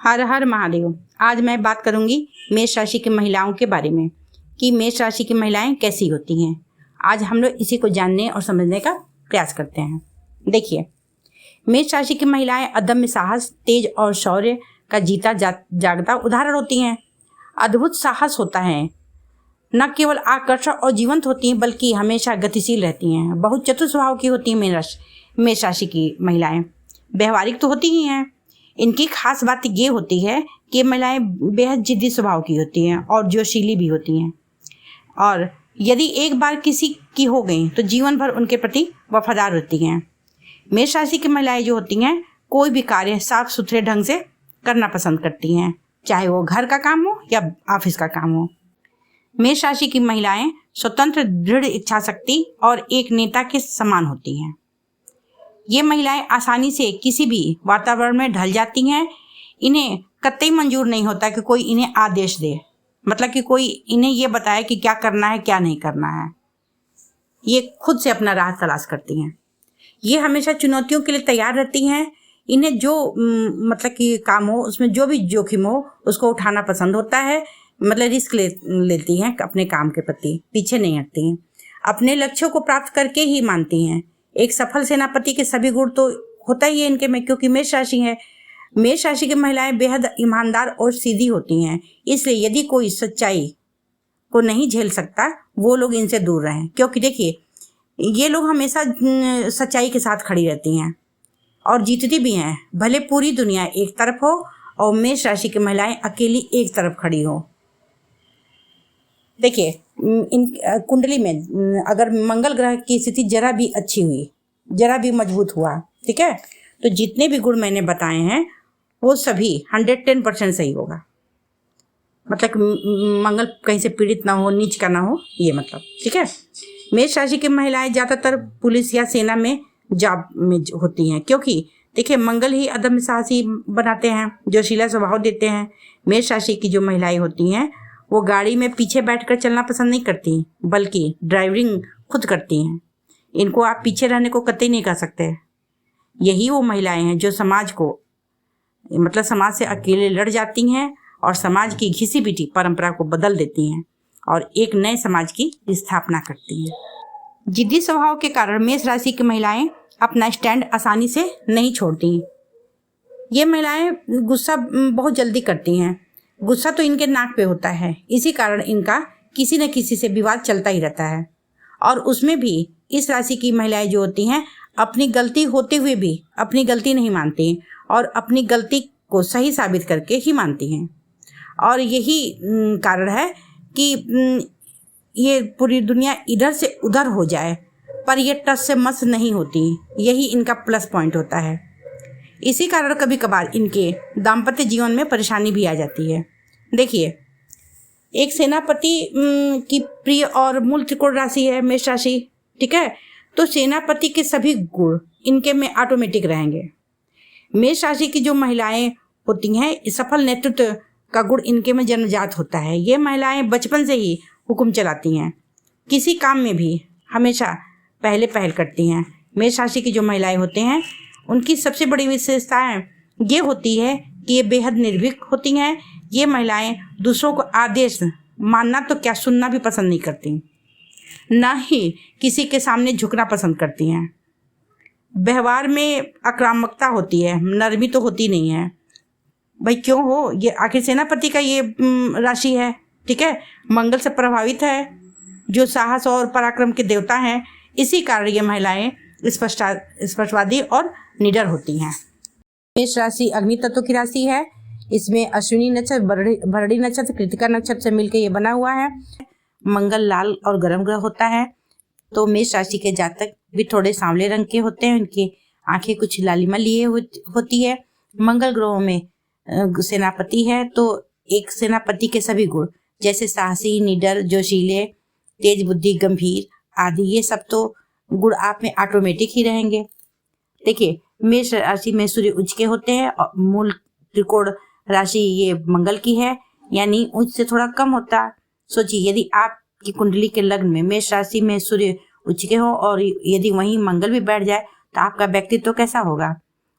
हर हर महादेव। आज मैं बात करूंगी मेष राशि की महिलाओं के बारे में कि मेष राशि की महिलाएं कैसी होती हैं। आज हम लोग इसी को जानने और समझने का प्रयास करते हैं। देखिए, मेष राशि की महिलाएं अदम्य साहस, तेज और शौर्य का जीता जागता उदाहरण होती हैं। अद्भुत साहस होता है, न केवल आकर्षक और जीवंत होती हैं बल्कि हमेशा गतिशील रहती हैं। बहुत चतुर स्वभाव की होती हैं मेष राशि की महिलाएं। व्यवहारिक तो होती ही हैं। इनकी खास बात ये होती है कि ये महिलाएं बेहद जिद्दी स्वभाव की होती हैं और जोशीली भी होती हैं, और यदि एक बार किसी की हो गई तो जीवन भर उनके प्रति वफादार होती हैं। मेष राशि की महिलाएं जो होती हैं, कोई भी कार्य साफ सुथरे ढंग से करना पसंद करती हैं, चाहे वो घर का काम हो या ऑफिस का काम हो। मेष राशि की महिलाएं स्वतंत्र, दृढ़ इच्छा शक्ति और एक नेता के समान होती हैं। ये महिलाएं आसानी से किसी भी वातावरण में ढल जाती हैं। इन्हें कतई मंजूर नहीं होता कि कोई इन्हें आदेश दे, मतलब कि कोई इन्हें ये बताए कि क्या करना है क्या नहीं करना है। ये खुद से अपना राह तलाश करती हैं। ये हमेशा चुनौतियों के लिए तैयार रहती हैं। इन्हें जो मतलब कि काम हो उसमें जो भी जोखिम हो उसको उठाना पसंद होता है, मतलब रिस्क लेती हैं अपने काम के प्रति, पीछे नहीं हटती हैं। अपने लक्ष्यों को प्राप्त करके ही मानती हैं। एक सफल सेनापति के सभी गुण तो होता ही है इनके में, क्योंकि मेष राशि है। मेष राशि की महिलाएं बेहद ईमानदार और सीधी होती हैं, इसलिए यदि कोई सच्चाई को नहीं झेल सकता वो लोग इनसे दूर रहें। क्योंकि देखिए, ये लोग हमेशा सच्चाई के साथ खड़ी रहती हैं और जीतती भी हैं, भले पूरी दुनिया एक तरफ हो और मेष राशि की महिलाएं अकेली एक तरफ खड़ी हो। देखिए, इन कुंडली में अगर मंगल ग्रह की स्थिति जरा भी अच्छी हुई, जरा भी मजबूत हुआ, ठीक है, तो जितने भी गुण मैंने बताए हैं वो सभी 110% सही होगा। मतलब मंगल कहीं से पीड़ित ना हो, नीच का ना हो, ये मतलब, ठीक है। मेष राशि की महिलाएं ज़्यादातर पुलिस या सेना में जॉब में होती हैं, क्योंकि देखिए मंगल ही अदम्य साहसी बनाते हैं, जोशीला स्वभाव देते हैं। मेष राशि की जो महिलाएं होती हैं वो गाड़ी में पीछे बैठकर चलना पसंद नहीं करती, बल्कि ड्राइविंग खुद करती हैं। इनको आप पीछे रहने को कतई नहीं कर सकते। यही वो महिलाएं हैं जो समाज को, मतलब समाज से अकेले लड़ जाती हैं और समाज की घिसी पिटी परंपरा को बदल देती हैं और एक नए समाज की स्थापना करती हैं। जिद्दी स्वभाव के कारण मेष राशि की महिलाएं अपना स्टैंड आसानी से नहीं छोड़ती। ये महिलाएं गुस्सा बहुत जल्दी करती हैं। गुस्सा तो इनके नाक पे होता है, इसी कारण इनका किसी न किसी से विवाद चलता ही रहता है। और उसमें भी इस राशि की महिलाएं जो होती हैं, अपनी गलती होते हुए भी अपनी गलती नहीं मानती और अपनी गलती को सही साबित करके ही मानती हैं। और यही कारण है कि ये पूरी दुनिया इधर से उधर हो जाए पर ये टस से मस नहीं होती। यही इनका प्लस पॉइंट होता है। इसी कारण कभी कभार इनके दाम्पत्य जीवन में परेशानी भी आ जाती है। देखिए, एक सेनापति की प्रिय और मूल त्रिकोण राशि है मेष राशि, ठीक है, तो सेनापति के सभी गुण इनके में ऑटोमेटिक रहेंगे। मेष राशि की जो महिलाएं होती हैं, सफल नेतृत्व का गुण इनके में जन्मजात होता है। ये महिलाएं बचपन से ही हुक्म चलाती हैं, किसी काम में भी हमेशा पहल करती हैं। मेष राशि की जो महिलाएं होते हैं उनकी सबसे बड़ी विशेषताएं ये होती है कि ये बेहद निर्भीक होती हैं। ये महिलाएं दूसरों को आदेश मानना तो क्या, सुनना भी पसंद नहीं करती, ना ही किसी के सामने झुकना पसंद करती हैं। व्यवहार में आक्रामकता होती है, नरमी तो होती नहीं है। भाई क्यों हो, ये आखिर सेनापति का ये राशि है, ठीक है, मंगल से प्रभावित है जो साहस और पराक्रम के देवता हैं। इसी कारण ये महिलाएं स्पष्टवादी और निडर होती हैं। मेष राशि अग्नि तत्व की राशि है। इसमें अश्विनी नक्षत्र, भरणी नक्षत्र, कृतिका नक्षत्र से मिलकर ये बना हुआ है। मंगल लाल और गर्म ग्रह होता है, तो मेष राशि के जातक भी थोड़े सांवले रंग के होते हैं। उनकी आंखें कुछ लालिमा लिए होती है। मंगल ग्रहों में सेनापति है, तो एक सेनापति के सभी गुण जैसे साहसी, निडर, जोशीले, तेज बुद्धि, गंभीर आदि, ये सब तो गुण आप में ऑटोमेटिक ही रहेंगे। देखिए, मेष राशि में सूर्य उच्च के होते हैं और मूल त्रिकोण राशि ये मंगल की है, यानी उच्च से थोड़ा कम होता। सोचिए, यदि आपकी कुंडली के लग्न में मेष राशि में सूर्य उच्च के हो और यदि वहीं मंगल भी बैठ जाए तो आपका व्यक्तित्व कैसा होगा,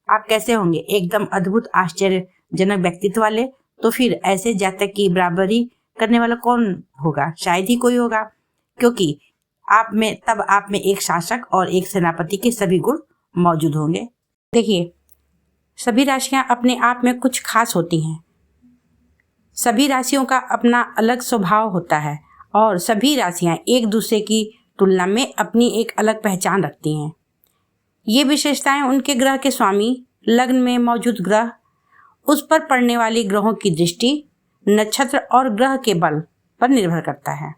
आप कैसे होंगे? एकदम अद्भुत, आश्चर्य जनक व्यक्तित्व वाले, तो फिर ऐसे जातक की बराबरी करने वाला कौन होगा? शायद ही कोई होगा, क्योंकि आप में एक शासक और एक सेनापति के सभी गुण मौजूद होंगे। देखिए, सभी राशियां अपने आप में कुछ खास होती हैं। सभी राशियों का अपना अलग स्वभाव होता है और सभी राशियां एक दूसरे की तुलना में अपनी एक अलग पहचान रखती हैं। ये विशेषताएं उनके ग्रह के स्वामी, लग्न में मौजूद ग्रह, उस पर पड़ने वाली ग्रहों की दृष्टि, नक्षत्र और ग्रह के बल पर निर्भर करता है।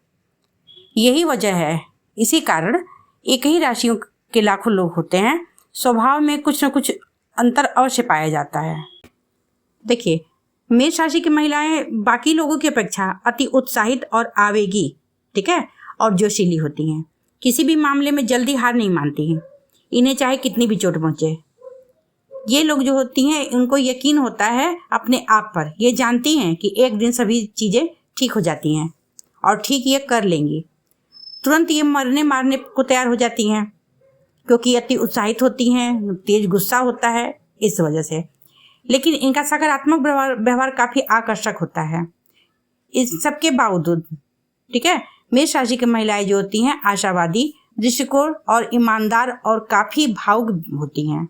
यही वजह है, इसी कारण एक ही राशियों के लाखों लोग होते हैं, स्वभाव में कुछ न कुछ अंतर अवश्य पाया जाता है। देखिए, मेष राशि की महिलाएं बाकी लोगों की अपेक्षा अति उत्साहित और आवेगी, ठीक है, और जोशीली होती हैं। किसी भी मामले में जल्दी हार नहीं मानती हैं, इन्हें चाहे कितनी भी चोट पहुंचे। ये लोग जो होती हैं, उनको यकीन होता है अपने आप पर। ये जानती हैं कि एक दिन सभी चीज़ें ठीक हो जाती हैं और ठीक ये कर लेंगी। तुरंत ये मरने मारने को तैयार हो जाती हैं, क्योंकि अति उत्साहित होती हैं, तेज गुस्सा होता है इस वजह से। लेकिन इनका सकारात्मक व्यवहार काफ़ी आकर्षक होता है। इस सब के बावजूद, ठीक है, मेष राशि की महिलाएं जो होती हैं आशावादी, दृष्टिकोण और ईमानदार और काफ़ी भावुक होती हैं।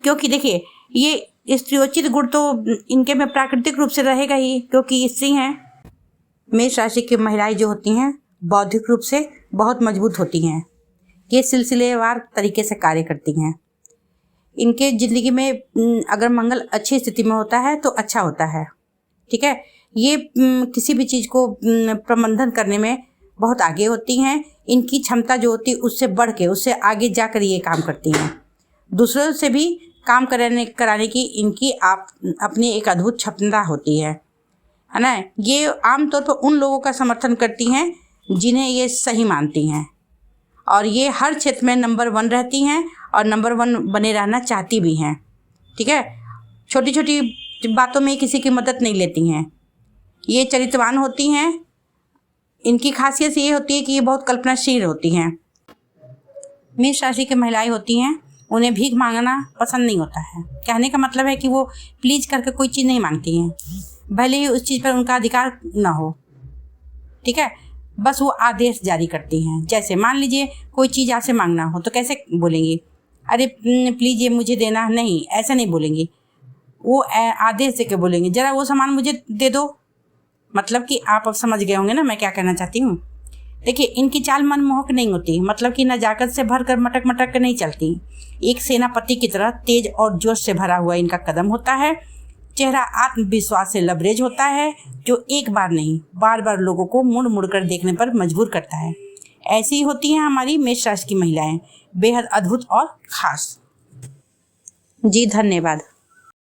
क्योंकि देखिए, ये स्त्रियोचित गुण तो इनके में प्राकृतिक रूप से रहेगा ही, क्योंकि स्त्री हैं। मेष राशि की महिलाएं जो होती हैं बौद्धिक रूप से बहुत मजबूत होती हैं। ये सिलसिलेवार तरीके से कार्य करती हैं। इनके ज़िंदगी में अगर मंगल अच्छी स्थिति में होता है तो अच्छा होता है, ठीक है। ये किसी भी चीज़ को प्रबंधन करने में बहुत आगे होती हैं। इनकी क्षमता जो होती है उससे बढ़ के, उससे आगे जाकर ये काम करती हैं। दूसरों से भी काम कराने की इनकी अपनी एक अद्भुत क्षमता होती है ना। ये आमतौर पर उन लोगों का समर्थन करती हैं जिन्हें ये सही मानती हैं, और ये हर क्षेत्र में नंबर 1 रहती हैं और नंबर 1 बने रहना चाहती भी हैं, ठीक है। छोटी छोटी बातों में किसी की मदद नहीं लेती हैं। ये चरित्रवान होती हैं। इनकी खासियत ये होती है कि ये बहुत कल्पनाशील होती हैं। मेष राशि की महिलाएं होती हैं, उन्हें भीख मांगना पसंद नहीं होता है। कहने का मतलब है कि वो प्लीज करके कोई चीज़ नहीं मांगती हैं, भले ही उस चीज़ पर उनका अधिकार ना हो, ठीक है। बस वो आदेश जारी करती हैं। जैसे मान लीजिए कोई चीज़ आपसे मांगना हो तो कैसे बोलेंगी, अरे प्लीज़ ये मुझे देना, नहीं, ऐसा नहीं बोलेंगी। वो आदेश दे के बोलेंगी, ज़रा वो सामान मुझे दे दो। मतलब कि आप अब समझ गए होंगे ना मैं क्या कहना चाहती हूँ। देखिए, इनकी चाल मनमोहक नहीं होती, मतलब कि नजाकत से भर कर मटक मटक कर नहीं चलती। एक सेनापति की तरह तेज और जोश से भरा हुआ इनका कदम होता है। चेहरा आत्मविश्वास से लबरेज होता है, जो एक बार नहीं बार बार लोगों को मुड़ मुड़ कर देखने पर मजबूर करता है। ऐसी होती हैं हमारी मेष राशि की महिलाएं, बेहद अद्भुत और खास। जी धन्यवाद।